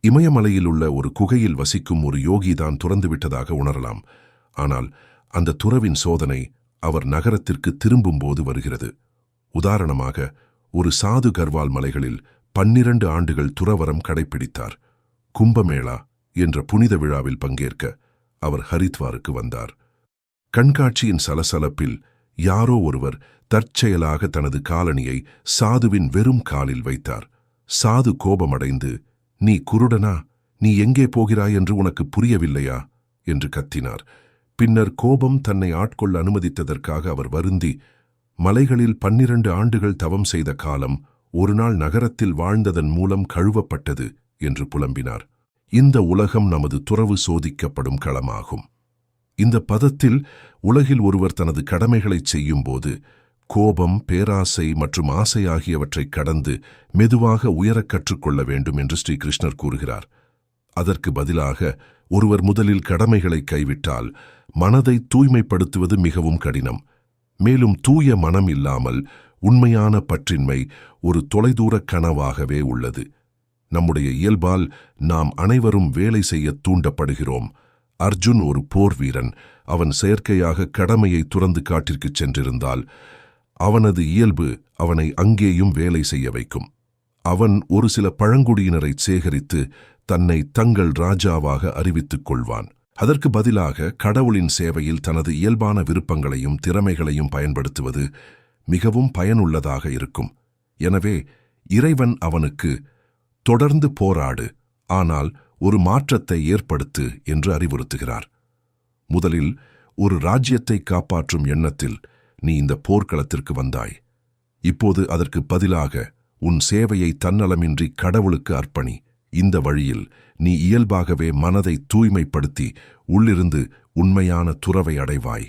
இமயமலையில் உள்ள ஒரு குகையில் வசிக்கும் ஒரு யோகிதான் துறந்துவிட்டதாக உணரலாம். ஆனால் அந்த துறவின் சோதனை அவர் நகரத்திற்கு திரும்பும்போது வருகிறது. உதாரணமாக, ஒரு சாது கர்வால் மலைகளில் 12 ஆண்டுகள் துறவரம் கடைப்பிடித்தார். கும்பமேளா என்ற புனித விழாவில் பங்கேற்க அவர் ஹரித்வாருக்கு வந்தார். கண்காட்சியின் சலசலப்பில் யாரோ ஒருவர் தற்செயலாக தனது காலணியை சாதுவின் வெறும் காலில் வைத்தார். சாது கோபமடைந்து, "நீ குருடனா? நீ எங்கே போகிறாய் என்று உனக்கு புரியவில்லையா?" என்று கத்தினார். பின்னர் கோபம் தன்னை ஆட்கொள்ள அனுமதித்ததற்காக அவர் வருந்தி, மலைகளில் 12 ஆண்டுகள் தவம் செய்த காலம் ஒரு நாள் நகரத்தில் வாழ்ந்ததன் மூலம் கழுவப்பட்டது என்று புலம்பினார். இந்த உலகம் நமது துறவு சோதிக்கப்படும் களமாகும். இந்த பதத்தில் உலகில் ஒருவர் தனது கடமைகளைச் செய்யும்போது கோபம், பேராசை மற்றும் ஆசை ஆகியவற்றை கடந்து மெதுவாக உயரக் கற்றுக்கொள்ள வேண்டும் என்று ஸ்ரீ கிருஷ்ணர் கூறுகிறார். அதற்கு பதிலாக ஒருவர் முதலில் கடமைகளை கைவிட்டால் மனதை தூய்மைப்படுத்துவது மிகவும் கடினம். மேலும் தூய மனம் இல்லாமல் உண்மையான பற்றின்மை ஒரு தொலைதூர கனவாகவே உள்ளது. நம்முடைய இயல்பால் நாம் அனைவரும் வேலை செய்ய தூண்டப்படுகிறோம். அர்ஜுன் ஒரு போர் வீரன். அவன் செயற்கையாக கடமையை துறந்து காட்டிற்குச் சென்றிருந்தால் அவனது இயல்பு அவனை அங்கேயும் வேலை செய்ய வைக்கும். அவன் ஒரு சில பழங்குடியினரை சேகரித்து தன்னை தங்கள் ராஜாவாக அறிவித்துக் கொள்வான். அதற்கு பதிலாக கடவுளின் சேவையில் தனது இயல்பான விருப்பங்களையும் திறமைகளையும் பயன்படுத்துவது மிகவும் பயனுள்ளதாக இருக்கும். எனவே இறைவன் அவனுக்கு, "தொடர்ந்து போராடு, ஆனால் ஒரு மாற்றத்தை ஏற்படுத்து" என்று அறிவுறுத்துகிறார். முதலில் ஒரு ராஜ்யத்தை காப்பாற்றும் எண்ணத்தில் நீ இந்த போர்க்களத்திற்கு வந்தாய். இப்போது அதற்கு பதிலாக உன் சேவையை தன்னலமின்றி கடவுளுக்கு அர்ப்பணி. இந்த வழியில் நீ இயல்பாகவே மனதை தூய்மைப்படுத்தி உள்ளிருந்து உண்மையான துறவை அடைவாய்.